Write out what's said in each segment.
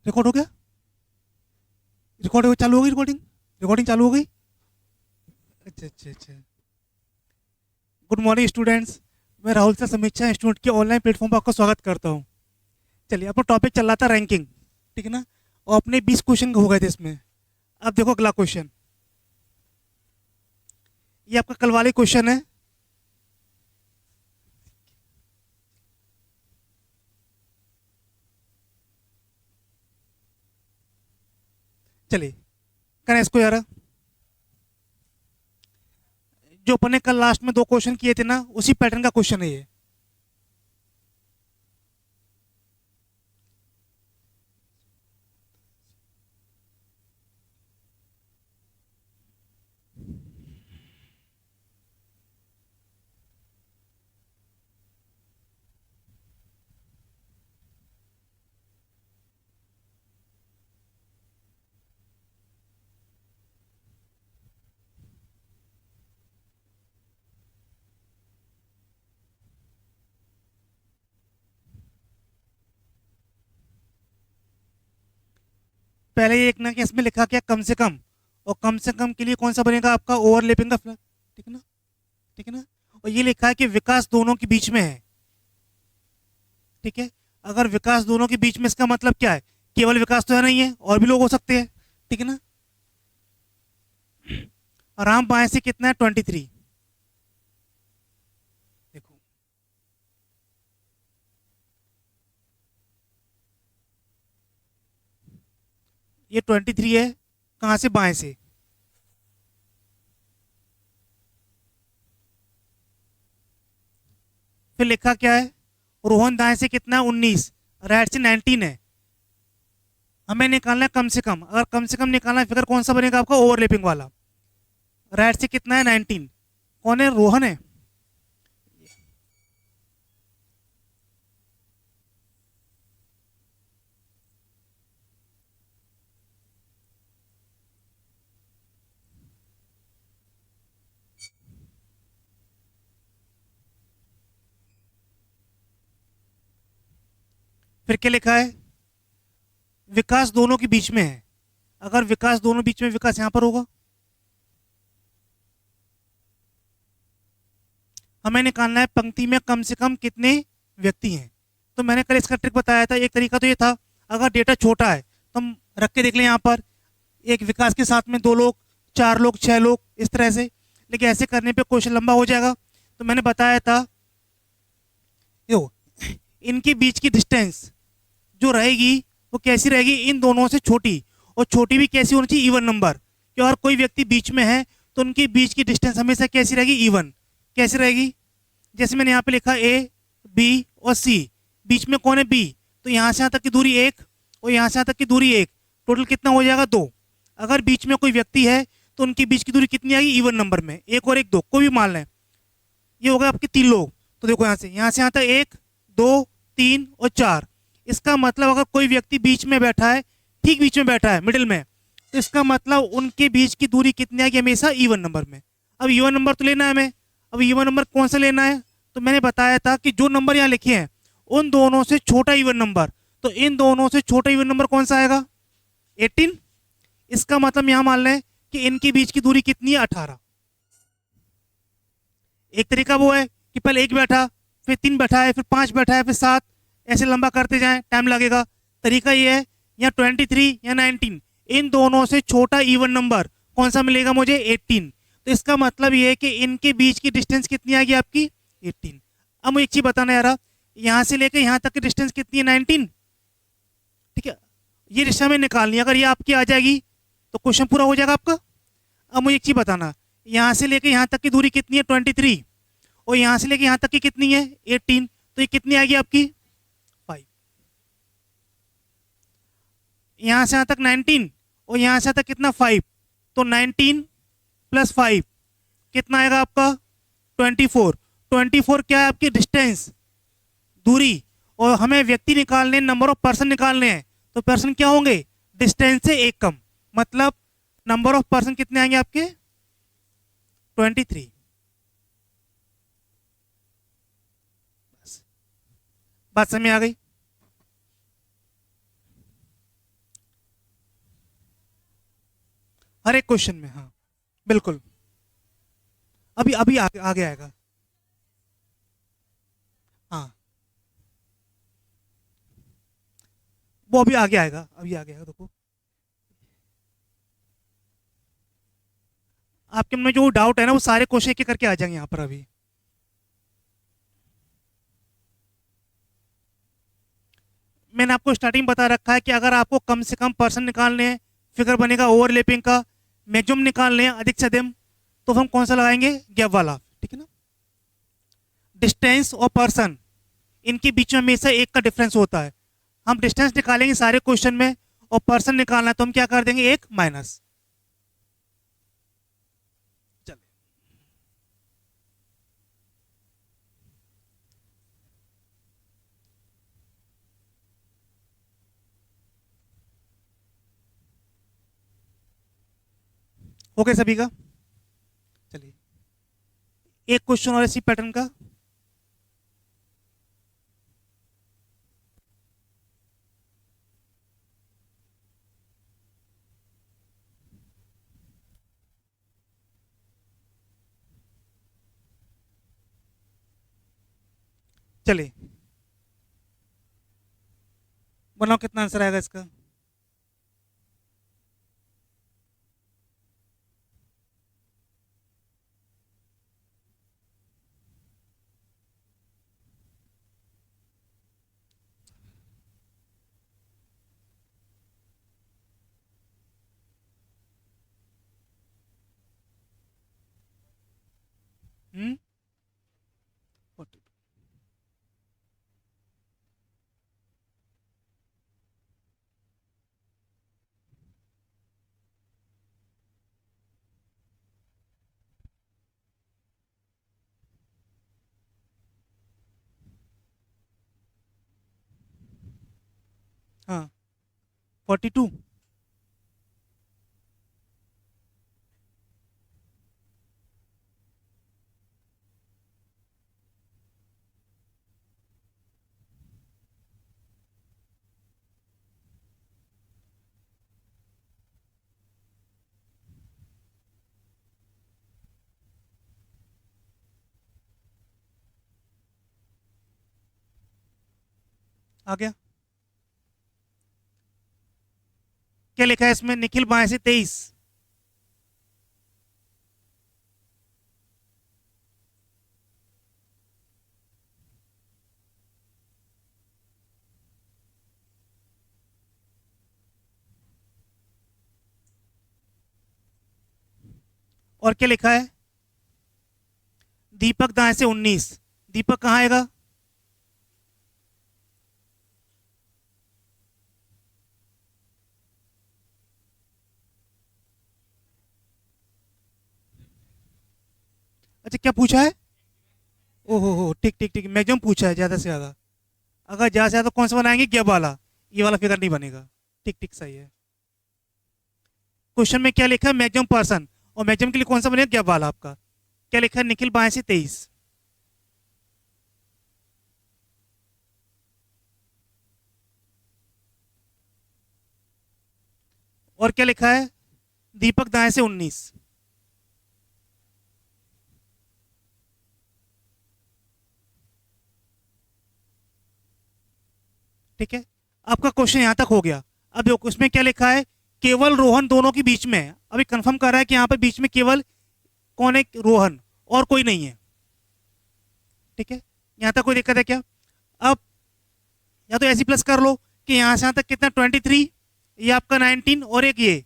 Record हो गया? Record हो, चालू हो गई रिकॉर्डिंग? रिकॉर्डिंग चालू हो गई? अच्छा अच्छा अच्छा। Good morning students. मैं राहुल से समीक्षा इंस्टीट्यूट के ऑनलाइन प्लेटफॉर्म पर आपका स्वागत करता हूँ। चलिए, अपना टॉपिक चल रहा था रैंकिंग, ठीक है ना? और अपने 20 क्वेश्चन हो गए थे इसमें। अब देखो अगला क्वेश्चन, ये आपका कल वाले क्वेश्चन है। चलिए करें इसको यार। जो अपने कल लास्ट में 2 क्वेश्चन किए थे ना, उसी पैटर्न का क्वेश्चन है ये। पहले ये एक ना कि इसमें लिखा क्या कम से कम, और कम से कम के लिए कौन सा बनेगा आपका ओवरलैपिंग का फ्लैग, ठीक है ना? ठीक है ना? और ये लिखा है कि विकास दोनों के बीच में है, ठीक है? अगर विकास दोनों के बीच में, इसका मतलब क्या है? केवल विकास तो है नहीं है, और भी लोग हो सकते हैं, ठीक है ना? आराम बाएं से कितना है? 23। देखो, ये 23 है, कहां से? बाएं से। फिर लिखा क्या है? रोहन दाएं से कितना है? 19। राइट से 19 है। हमें निकालना है कम से कम। अगर कम से कम निकालना है, फिगर कौन सा बनेगा आपका? ओवरलैपिंग वाला। राइट से कितना है? 19। कौन है? रोहन है। फिर क्या लिखा है? विकास दोनों के बीच में है। अगर विकास दोनों बीच में, विकास यहां पर होगा। हमें निकालना है पंक्ति में कम से कम कितने व्यक्ति हैं। तो मैंने कल इसका ट्रिक बताया था। एक तरीका तो ये था, अगर डेटा छोटा है तो हम रख के देख लें यहाँ पर, एक विकास के साथ में 2 लोग, 4 लोग, 6 लोग, इस तरह से। लेकिन ऐसे करने पे क्वेश्चन लंबा हो जाएगा। तो मैंने बताया था, यो इनके बीच की डिस्टेंस जो रहेगी वो कैसी रहेगी? इन दोनों से छोटी। और छोटी भी कैसी होनी चाहिए? Even number. कि और कोई व्यक्ति बीच में है तो उनके बीच की डिस्टेंस हमेशा कैसी रहेगी? इवन। कैसी रहेगी? जैसे मैंने यहाँ पे लिखा ए, बी और सी। बीच में कौन है? बी। तो यहाँ से यहाँ तक की दूरी 1, और यहाँ से यहाँ तक की दूरी 1। टोटल कितना हो जाएगा? 2। अगर बीच में कोई व्यक्ति है तो उनके बीच की दूरी कितनी आएगी? इवन नंबर में। 1 और 1 2, कोई भी मान लें। ये हो गए आपके 3 लोग। तो देखो यहाँ से यहाँ तक 1 2 3 और 4। इसका मतलब अगर कोई व्यक्ति बीच में बैठा है, ठीक बीच में बैठा है, मिडिल में, तो इसका मतलब उनके बीच की दूरी कितनी आएगी? हमेशा इवन नंबर में। अब इवन नंबर तो लेना है हमें। अब इवन नंबर कौन सा लेना है? तो मैंने बताया था कि जो नंबर यहाँ लिखे हैं उन दोनों से छोटा इवन नंबर। तो इन दोनों से छोटा इवन नंबर कौन सा आएगा? 18। इसका मतलब यहाँ मान लें कि इनके बीच की दूरी कितनी है? 18। एक तरीका वो है कि पहले 1 बैठा, फिर 3 बैठा है, फिर 5 बैठा है, फिर 7, ऐसे लंबा करते जाएं, टाइम लगेगा। तरीका ये है, या 23 या 19, इन दोनों से छोटा इवन नंबर कौन सा मिलेगा मुझे? 18। तो इसका मतलब ये है कि इनके बीच की डिस्टेंस कितनी आएगी आपकी? 18। अब मुझे एक चीज बताना यार, यहाँ से लेकर यहाँ तक की डिस्टेंस कितनी है? 19। ठीक है, ये दिशा में निकालनी है। अगर ये आपकी आ जाएगी तो क्वेश्चन पूरा हो जाएगा आपका। अब मुझे एक चीज बताना, यहाँ से लेकर यहाँ तक की दूरी कितनी है? 23। और यहाँ से लेके यहाँ तक की कितनी है? 18। तो ये कितनी आएगी आपकी? 5। यहाँ से यहाँ तक 19, और यहाँ से यहाँ तक कितना? 5। तो 19 प्लस 5 कितना आएगा आपका? 24। 24 क्या है आपकी? डिस्टेंस, दूरी। और हमें व्यक्ति निकालने, नंबर ऑफ पर्सन निकालने हैं। तो पर्सन क्या होंगे? डिस्टेंस से 1 कम। मतलब नंबर ऑफ पर्सन कितने आएंगे आपके? 23। बात समझ में आ गई? हर एक क्वेश्चन में, हाँ बिल्कुल। अभी अभी आगे आगे आएगा। हाँ वो अभी आगे आएगा, अभी आगे आएगा, देखो। आपके मन में जो डाउट है ना वो सारे क्वेश्चन एक एक करके आ जाएंगे यहाँ पर अभी। मैंने आपको स्टार्टिंग बता रखा है कि अगर आपको कम से कम पर्सन निकालने हैं, फिगर बनेगा ओवरलैपिंग का, मैक्सिमम निकालने हैं अधिक से अधिक, तो हम कौन सा लगाएंगे, गैप वाला, ठीक है ना। डिस्टेंस और पर्सन, इनके बीच में हमेशा एक का डिफरेंस होता है। हम डिस्टेंस निकालेंगे सारे क्वेश्चन में, और पर्सन निकालना है तो हम क्या कर देंगे, एक माइनस। चलिए, हो गया सभी का। चलिए, एक क्वेश्चन और इसी पैटर्न का। चलिए, बनाओ कितना आंसर आएगा इसका। हम्म, 42। हाँ, 42। आ गया। क्या लिखा है इसमें, निखिल बाएं से 23। और क्या लिखा है, दीपक दाएं से 19। दीपक कहाँ आएगा, अच्छा क्या पूछा है, ओहो हो, ठीक ठीक ठीक, मैक्सिमम पूछा है ज्यादा से ज्यादा। अगर ज्यादा से ज्यादा कौन सा बनाएंगे, गैप वाला, ये वाला फिगर नहीं बनेगा। ठीक ठीक सही है। क्वेश्चन में क्या लिखा है, मैक्सिमम पर्सन, और मैक्सिमम के लिए कौन सा बनेगा, गैप वाला आपका। क्या लिखा है, निखिल बाएं से 23। और क्या लिखा है, दीपक दाएं से 19। ठीक है, आपका क्वेश्चन यहां तक हो गया। अब देखो उसमें क्या लिखा है, केवल रोहन दोनों के बीच में है। अभी कंफर्म कर रहा है कि यहाँ पर बीच में केवल कौन है, रोहन, और कोई नहीं है। ठीक है, यहां तक कोई दिक्कत है क्या। अब या तो ऐसी प्लस कर लो कि यहां से यहां तक कितना 23, ये आपका 19, और एक ये,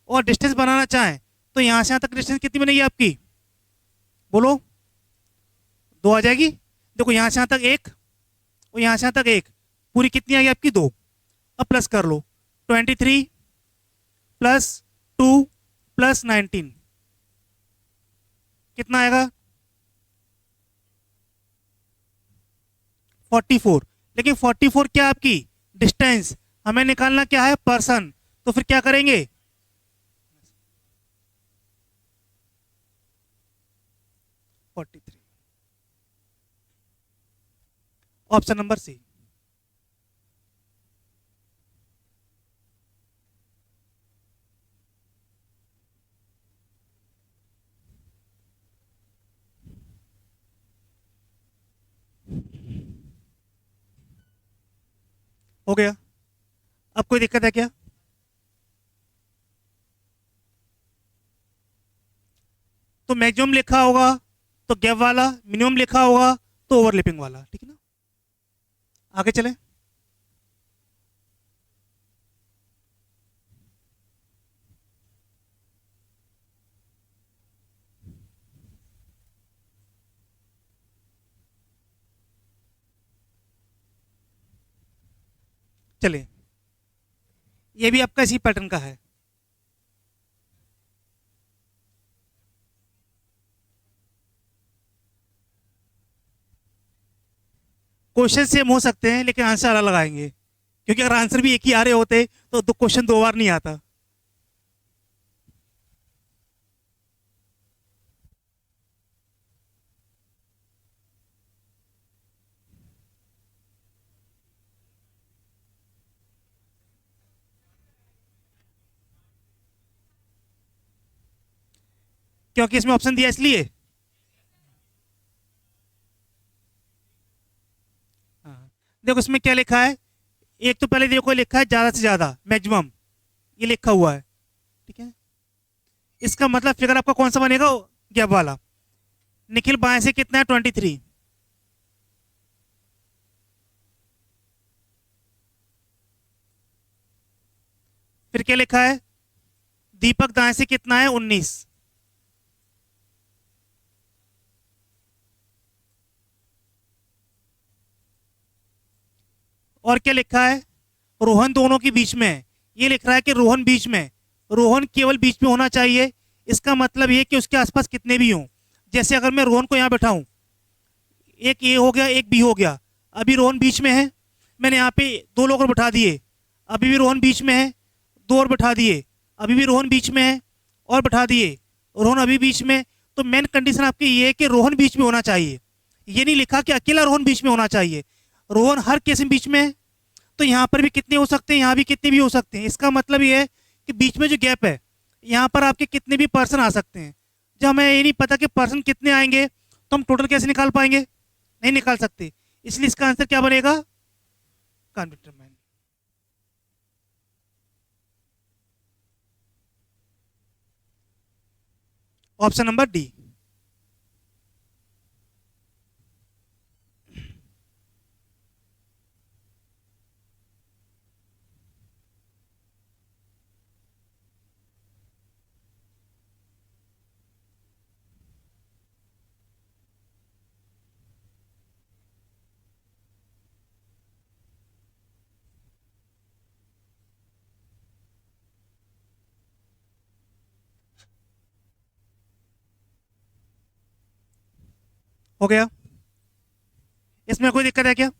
और डिस्टेंस बनाना चाहें तो यहां से यहां तक डिस्टेंस कितनी बनेगी आपकी, बोलो, दो आ जाएगी। देखो यहां से यहां तक एक, और यहां से यहां तक एक, पूरी कितनी आ गई आपकी, दो। अब प्लस कर लो, 23 प्लस 2 प्लस 19, कितना आएगा, 44। लेकिन 44 क्या आपकी डिस्टेंस, हमें निकालना क्या है, पर्सन। तो फिर क्या करेंगे, 43, ऑप्शन नंबर सी। हो गया। अब कोई दिक्कत है क्या? तो मैक्सिमम लिखा होगा तो गैप वाला, मिनिमम लिखा होगा तो ओवरलैपिंग वाला, ठीक है ना। आगे चले। चलिए, ये भी आपका इसी पैटर्न का है। क्वेश्चन सेम हो सकते हैं लेकिन आंसर अलग लगाएंगे, क्योंकि अगर आंसर भी एक ही आ रहे होते तो दो क्वेश्चन दो बार नहीं आता। क्योंकि इसमें ऑप्शन दिया इसलिए। हाँ। देखो इसमें क्या लिखा है। एक तो पहले देखो लिखा है ज्यादा से ज्यादा, मैक्सिमम, ये लिखा हुआ है, ठीक है। इसका मतलब फिगर आपका कौन सा बनेगा? गैप वाला। निखिल बाएं से कितना है? 23। फिर क्या लिखा है? दीपक दाएं से कितना है? 19। और क्या लिखा है? रोहन दोनों के बीच में है। ये लिख रहा है कि रोहन बीच में, रोहन केवल बीच में होना चाहिए। इसका मतलब ये कि उसके आसपास कितने भी हों। जैसे अगर मैं रोहन को यहाँ बैठाऊं, एक ए हो गया एक बी हो गया, अभी रोहन बीच में है, मैंने यहाँ पे दो लोग और बैठा दिए, अभी भी रोहन बीच में है, दो और बैठा दिए, अभी भी रोहन बीच में है, और बैठा दिए, रोहन अभी बीच में। तो मेन कंडीशन आपकी ये है कि रोहन बीच में होना चाहिए। ये नहीं लिखा कि अकेला रोहन बीच में होना चाहिए। रोहन हर केस में बीच में है, तो यहाँ पर भी कितने हो सकते हैं, यहाँ भी कितने भी हो सकते हैं। इसका मतलब ये है कि बीच में जो गैप है, यहाँ पर आपके कितने भी पर्सन आ सकते हैं। जब हमें ये नहीं पता कि पर्सन कितने आएंगे तो हम टोटल कैसे निकाल पाएंगे? नहीं निकाल सकते। इसलिए इसका आंसर क्या बनेगा? कॉन्फिडेंट। Option number D. हो गया। इसमें कोई दिक्कत है क्या?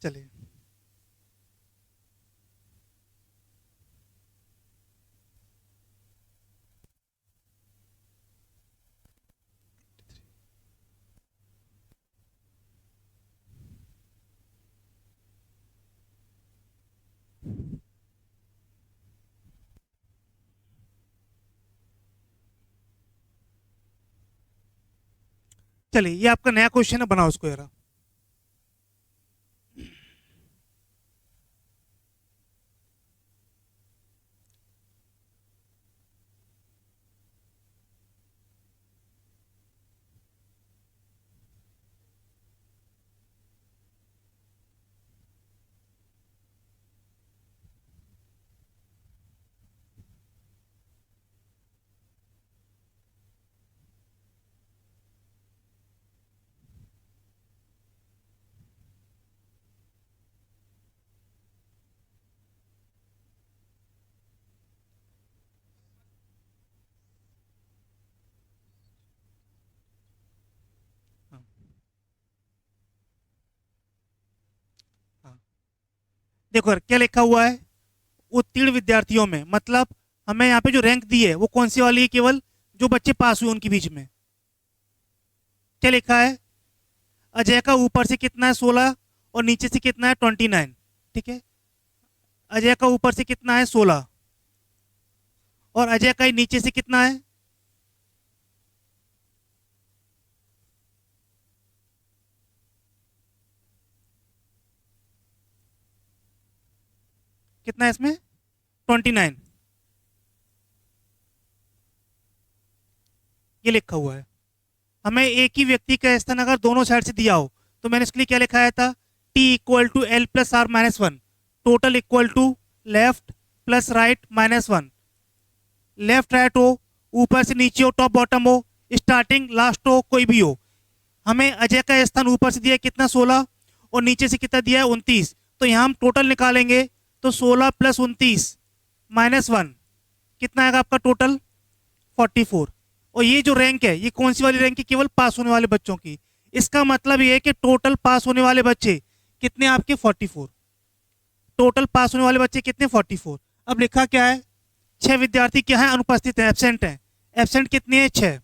चलिए। चलिए, ये आपका नया क्वेश्चन है, बनाओ उसको जरा। हाँ। हाँ। देखो क्या लिखा हुआ है। उत्तीर्ण विद्यार्थियों में, मतलब हमें यहाँ पे जो रैंक दी है वो कौन सी वाली है? केवल जो बच्चे पास हुए उनके बीच में। क्या लिखा है? अजय का ऊपर से कितना है? 16, और नीचे से कितना है? 29। ठीक है। अजय का ऊपर से कितना है? 16, और अजय का नीचे से कितना है? कितना है इसमें 29, ये लिखा हुआ है। हमें एक ही व्यक्ति का स्थान अगर दोनों साइड से दिया हो तो मैंने इसके लिए क्या लिखाया था, T equal to L plus R minus one, total equal to left plus right minus one. Left right हो, ऊपर से नीचे हो, टॉप बॉटम हो, स्टार्टिंग लास्ट हो, कोई भी हो। हमें अजय का स्थान ऊपर से दिया है कितना 16 और नीचे से कितना दिया है 29, तो यहाँ हम टोटल निकालेंगे तो 16 प्लस 29 माइनस वन, कितना आएगा आपका टोटल 44। और ये जो रैंक है ये कौन सी वाली रैंक है, केवल पास होने वाले बच्चों की। इसका मतलब ये है कि टोटल पास होने वाले बच्चे कितने आपके 44, टोटल पास होने वाले बच्चे कितने 44। अब लिखा क्या है, 6 विद्यार्थी क्या है अनुपस्थित है, एब्सेंट है। एब्सेंट कितने हैं 6,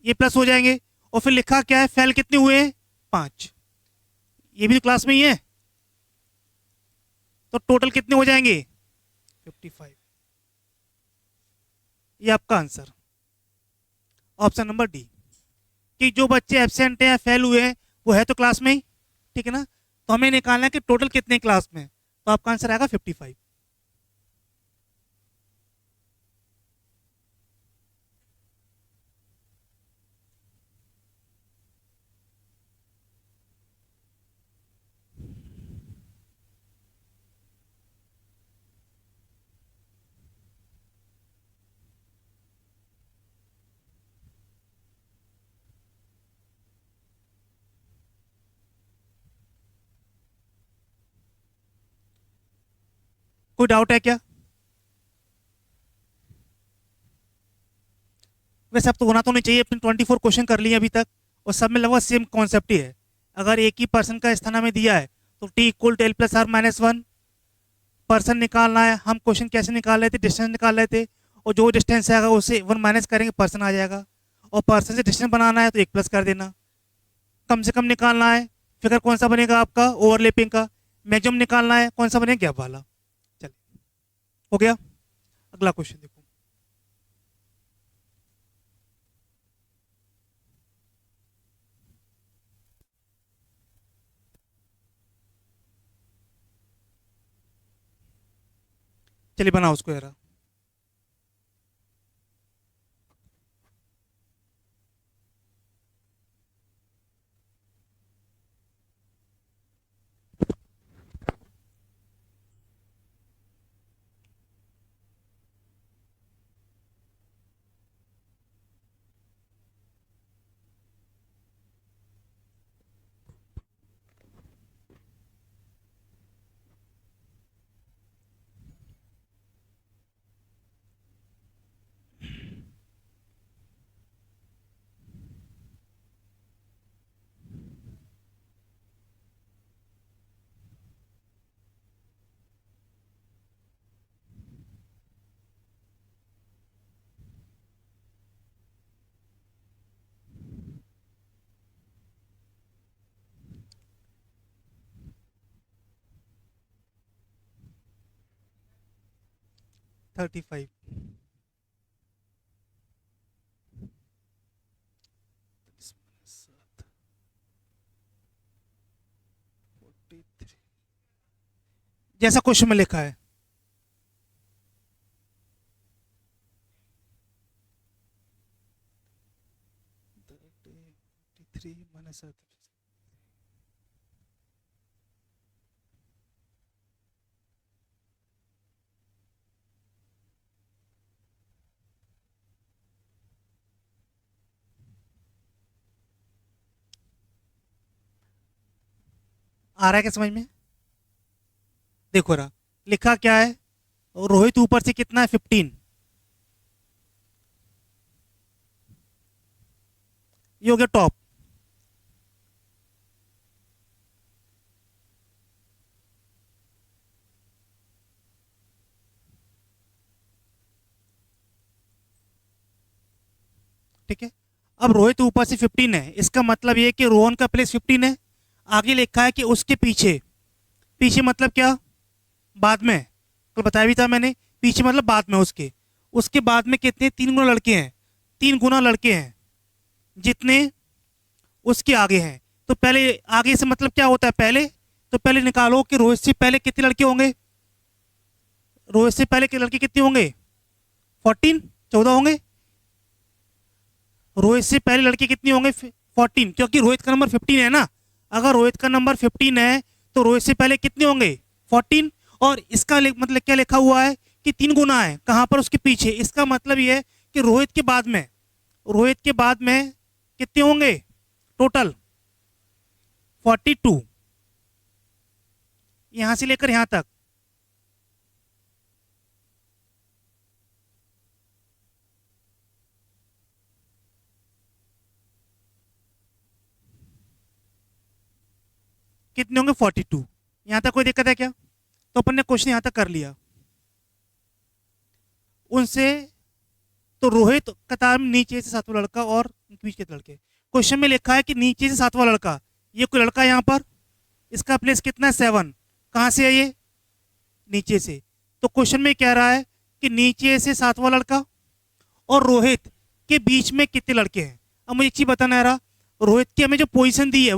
ये प्लस हो जाएंगे। और फिर लिखा क्या है, फेल कितने हुए 5, ये भी तो क्लास में ही है, तो टोटल कितने हो जाएंगे 55। ये आपका आंसर ऑप्शन नंबर डी, कि जो बच्चे एब्सेंट हैं या फेल हुए हैं वो है तो क्लास में ही, ठीक है ना। तो हमें निकालना है कि टोटल कितने क्लास में, तो आपका आंसर आएगा 55। कोई डाउट है क्या? वैसे अब तो होना तो नहीं चाहिए, अपने 24 क्वेश्चन कर लिए अभी तक और सब में लगभग सेम कॉन्सेप्ट ही है। अगर एक ही पर्सन का स्थान हमें दिया है तो T equal to L plus R minus one, person निकालना है। हम क्वेश्चन कैसे निकाल रहे थे, डिस्टेंस निकाल रहे थे, और जो डिस्टेंस आएगा उससे 1 माइनस करेंगे पर्सन आ जाएगा। और पर्सन से डिस्टेंस बनाना है तो 1 प्लस कर देना। कम से कम निकालना है, फिगर कौन सा बनेगा आपका ओवरलैपिंग का। मैक्सिमम निकालना है, कौन सा बनेगा गैप वाला। चलिए हो गया, अगला क्वेश्चन देखो। चलिए बनाओ उसको जरा। थर्टी फाइव, जैसा क्वेश्चन में लिखा है। आ रहा है क्या समझ में? देखो रहा लिखा क्या है, रोहित ऊपर से कितना है 15, ये हो गया टॉप। ठीक है, अब रोहित ऊपर से 15 है, इसका मतलब ये कि रोहन का प्लेस 15 है। आगे लिखा है कि उसके पीछे, पीछे मतलब क्या, बाद में, कल बताया भी था मैंने, पीछे मतलब बाद में, उसके उसके बाद में कितने 3 गुना लड़के हैं, 3 गुना लड़के हैं जितने उसके आगे हैं। तो पहले आगे से मतलब क्या होता है पहले, तो पहले निकालो कि रोहित से पहले कितने लड़के होंगे। रोहित से पहले के लड़के कितने होंगे? 14, 14 होंगे। रोहित से पहले लड़के कितने होंगे? 14, क्योंकि रोहित का नंबर 15 है ना। अगर रोहित का नंबर 15 है तो रोहित से पहले कितने होंगे? 14। और इसका मतलब क्या लिखा हुआ है कि 3 गुना है, कहां पर? उसके पीछे। इसका मतलब ये है कि रोहित के बाद में कितने होंगे टोटल? 42, यहां से लेकर यहां तक। कितने होंगे? 42। यहां तक कोई दिक्कत है क्या? तो अपन ने क्वेश्चन यहां तक कर लिया उनसे। तो रोहित कतार में नीचे से 7वां लड़का और बीच के लड़के। क्वेश्चन में लिखा है कि नीचे से 7वां लड़का, ये कोई लड़का यहाँ पर, इसका प्लेस कितना है? 7। कहां से है ये? नीचे से। तो क्वेश्चन में कह रहा है कि नीचे से 7वां लड़का और रोहित के बीच में कितने लड़के हैं। अब मुझे एक चीज बताना है रहा, रोहित की हमें जो पोजीशन दी है